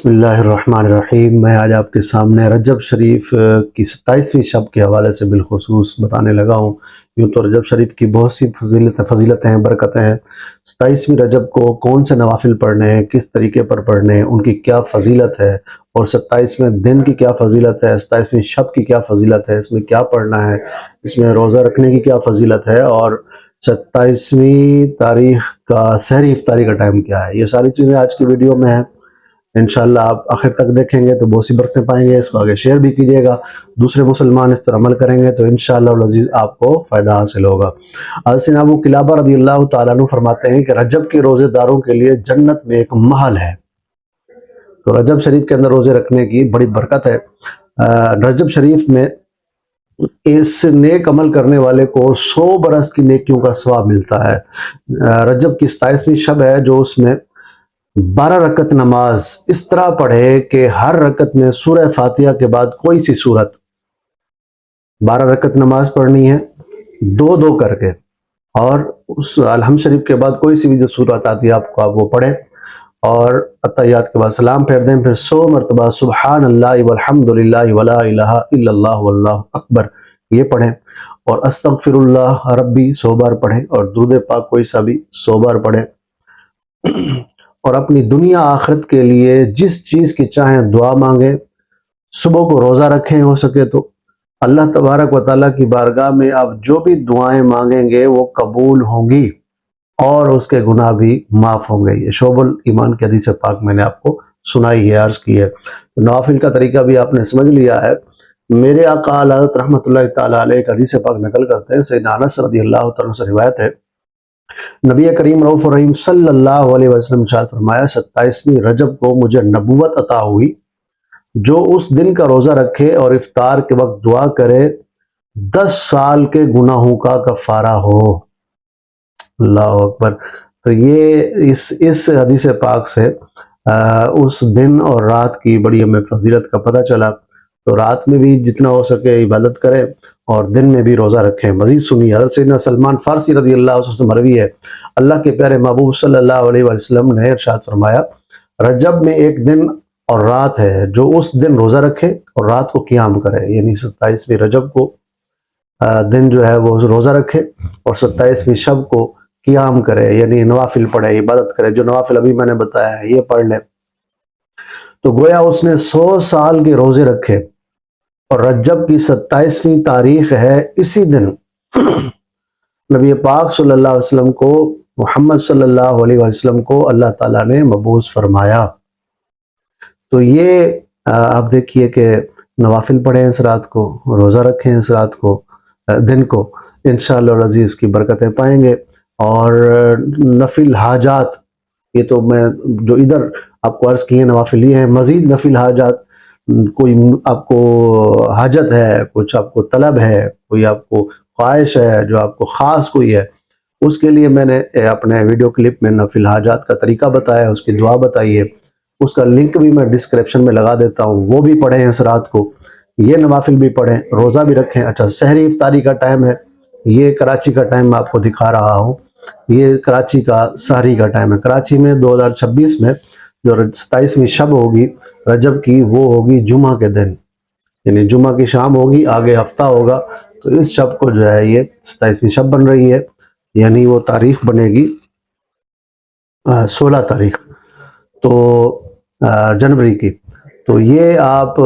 بسم اللہ الرحمن الرحیم۔ میں آج آپ کے سامنے رجب شریف کی 27ویں شب کے حوالے سے بالخصوص بتانے لگا ہوں۔ یوں تو رجب شریف کی بہت سی فضیلتیں ہیں، برکتیں ہیں۔ 27ویں رجب کو کون سے نوافل پڑھنے ہیں، کس طریقے پر پڑھنے ہیں، ان کی کیا فضیلت ہے، اور 27ویں دن کی کیا فضیلت ہے، 27ویں شب کی کیا فضیلت ہے، اس میں کیا پڑھنا ہے، اس میں روزہ رکھنے کی کیا فضیلت ہے، اور 27ویں تاریخ کا سحری افطاری کا ٹائم کیا ہے، یہ ساری چیزیں آج کی ویڈیو میں ہیں۔ انشاءاللہ آپ آخر تک دیکھیں گے تو بہت سی برکتیں پائیں گے۔ اس کو آگے شیئر بھی کیجیے گا، دوسرے مسلمان اس پر عمل کریں گے تو انشاءاللہ العزیز آپ کو فائدہ حاصل ہوگا۔ حضرت سیدنا ابو قلابہ رضی اللہ تعالیٰ عنہ فرماتے ہیں کہ رجب کے روزے داروں کے لیے جنت میں ایک محل ہے۔ تو رجب شریف کے اندر روزے رکھنے کی بڑی برکت ہے۔ رجب شریف میں اس نیک عمل کرنے والے کو 100 برس کی نیکیوں کا ثواب ملتا ہے۔ رجب کی 27ویں شب ہے جو اس میں 12 رکعت نماز اس طرح پڑھے کہ ہر رکعت میں سورہ فاتحہ کے بعد کوئی سی سورت، 12 رکعت نماز پڑھنی ہے 2 کر کے، اور اس الحمد شریف کے بعد کوئی سی بھی جو سورت آتی ہے آپ وہ پڑھیں، اور اتحیات کے بعد سلام پھیر دیں، پھر 100 مرتبہ سبحان اللہ والحمد للہ ولا الہ الا اللہ واللہ اکبر یہ پڑھیں، اور استغفر اللہ ربی 100 بار پڑھیں، اور درود پاک کوئی سا بھی 100 بار پڑھیں، اور اپنی دنیا آخرت کے لیے جس چیز کی چاہیں دعا مانگیں۔ صبح کو روزہ رکھیں، ہو سکے تو اللہ تبارک و تعالیٰ کی بارگاہ میں آپ جو بھی دعائیں مانگیں گے وہ قبول ہوں گی، اور اس کے گناہ بھی معاف ہوں گے۔ یہ شعب الایمان کی حدیث پاک میں نے آپ کو سنائی ہے، عرض کی ہے۔ نوافل کا طریقہ بھی آپ نے سمجھ لیا ہے۔ میرے آقا حضرت رحمۃ اللہ تعالیٰ علیہ کا حدیث پاک نقل کرتے ہیں، سیدنا انس رضی اللہ تعالیٰ سے روایت ہے، نبی کریم رؤوف الرحیم صلی اللہ علیہ وسلم ارشاد فرمایا، 27ویں رجب کو مجھے نبوت عطا ہوئی، جو اس دن کا روزہ رکھے اور افطار کے وقت دعا کرے 10 سال کے گناہوں کا کفارہ ہو۔ اللہ اکبر۔ تو یہ اس حدیث پاک سے اس دن اور رات کی بڑی ہمیں فضیلت کا پتہ چلا۔ تو رات میں بھی جتنا ہو سکے عبادت کریں، اور دن میں بھی روزہ رکھیں۔ مزید سنیے، حضرت سیدنا سلمان فارسی رضی اللہ عنہ سے مروی ہے، اللہ کے پیارے محبوب صلی اللہ علیہ وسلم نے ارشاد فرمایا، رجب میں ایک دن اور رات ہے، جو اس دن روزہ رکھے اور رات کو قیام کرے، یعنی 27ویں رجب کو دن جو ہے وہ روزہ رکھے، اور 27ویں شب کو قیام کرے، یعنی نوافل پڑھے، عبادت کرے۔ جو نوافل ابھی میں نے بتایا ہے یہ پڑھ لے، تو گویا اس نے 100 سال کے روزے رکھے، اور رجب کی 27ویں تاریخ ہے، اسی دن نبی پاک صلی اللہ علیہ وسلم کو، محمد صلی اللہ علیہ وسلم کو اللہ تعالیٰ نے مبعوث فرمایا۔ تو یہ آپ دیکھیے کہ نوافل پڑھیں اس رات کو، روزہ رکھیں اس رات کو، دن کو، انشاءاللہ العزیز کی برکتیں پائیں گے۔ اور نفل حاجات، یہ تو میں جو ادھر آپ کو عرض کیے نوافل یہ ہیں، مزید نفل حاجات، کوئی آپ کو حاجت ہے، کچھ آپ کو طلب ہے، کوئی آپ کو خواہش ہے جو آپ کو خاص کوئی ہے، اس کے لیے میں نے اپنے ویڈیو کلپ میں نفل حاجات کا طریقہ بتایا، اس کی دعا بتائی ہے، اس کا لنک بھی میں ڈسکرپشن میں لگا دیتا ہوں، وہ بھی پڑھیں اس رات کو، یہ نوافل بھی پڑھیں، روزہ بھی رکھیں۔ اچھا، سحری افطاری کا ٹائم ہے، یہ کراچی کا ٹائم میں آپ کو دکھا رہا ہوں، یہ کراچی کا سحری کا ٹائم ہے۔ کراچی میں 2026 میں جو 27ویں شب ہوگی رجب کی، وہ ہوگی جمعہ کے دن، یعنی جمعہ کی شام ہوگی، آگے ہفتہ ہوگا، تو اس شب کو جو ہے یہ 27ویں شب بن رہی ہے، یعنی وہ تاریخ بنے گی 16 تاریخ تو جنوری کی۔ تو یہ آپ،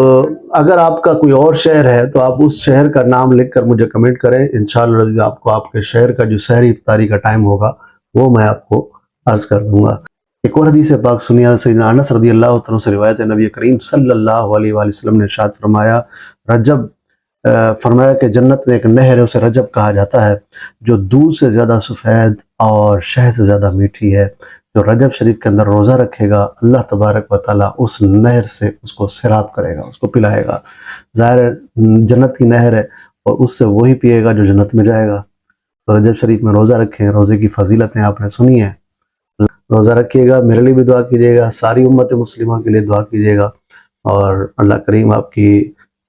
اگر آپ کا کوئی اور شہر ہے تو آپ اس شہر کا نام لکھ کر مجھے کمنٹ کریں، انشاءاللہ آپ کو آپ کے شہر کا جو سحری افطاری کا ٹائم ہوگا وہ میں آپ کو عرض کر دوں گا۔ ایک اور حدیث پاک سنیے، سیدنا انس رضی اللہ عنہ سے روایت ہے، نبی کریم صلی اللہ علیہ وآلہ وسلم نے ارشاد فرمایا، فرمایا کہ جنت میں ایک نہر ہے، اسے رجب کہا جاتا ہے، جو دودھ سے زیادہ سفید اور شہد سے زیادہ میٹھی ہے۔ جو رجب شریف کے اندر روزہ رکھے گا، اللہ تبارک و تعالیٰ اس نہر سے اس کو سیراب کرے گا، اس کو پلائے گا۔ ظاہر ہے جنت کی نہر ہے، اور اس سے وہی پیے گا جو جنت میں جائے گا۔ تو رجب شریف میں روزہ رکھیں، روزے کی فضیلتیں آپ نے سنی ہیں، روزہ رکھیے گا، میرے لیے بھی دعا کیجیے گا، ساری امت مسلمہ کے لیے دعا کیجیے گا، اور اللہ کریم آپ کی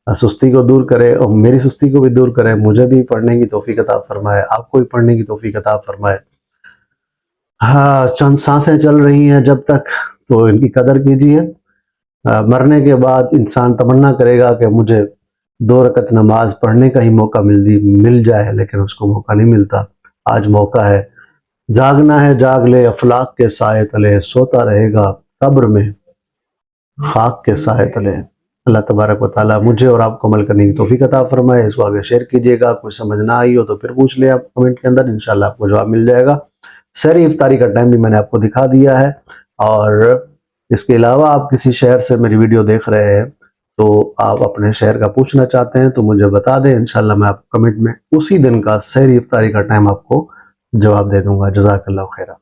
سستی کو دور کرے، اور میری سستی کو بھی دور کرے، مجھے بھی پڑھنے کی توفیق عطا فرمائے، آپ کو بھی پڑھنے کی توفیق عطا فرمائے۔ ہاں، چند سانسیں چل رہی ہیں جب تک، تو ان کی قدر کیجیے، مرنے کے بعد انسان تمنا کرے گا کہ مجھے 2 رکعت نماز پڑھنے کا ہی موقع مل جائے، لیکن اس کو موقع نہیں ملتا۔ آج موقع ہے، جاگنا ہے جاگ لے افلاک کے سائے تلے، سوتا رہے گا قبر میں خاک کے سائے تلے۔ اللہ تبارک و تعالیٰ مجھے اور آپ کو عمل کرنے کی توفیق عطا فرمائے۔ اس کو آگے شیئر کیجئے گا، کوئی سمجھ نہ آئی ہو تو پھر پوچھ لیں آپ کمنٹ کے اندر، انشاءاللہ آپ کو جواب مل جائے گا۔ سحری افطاری کا ٹائم بھی میں نے آپ کو دکھا دیا ہے، اور اس کے علاوہ آپ کسی شہر سے میری ویڈیو دیکھ رہے ہیں تو آپ اپنے شہر کا پوچھنا چاہتے ہیں تو مجھے بتا دیں، انشاءاللہ میں آپ کو کمنٹ میں اسی دن کا سحری افطاری کا ٹائم آپ کو جواب دے دوں گا۔ جزاک اللہ خیرہ۔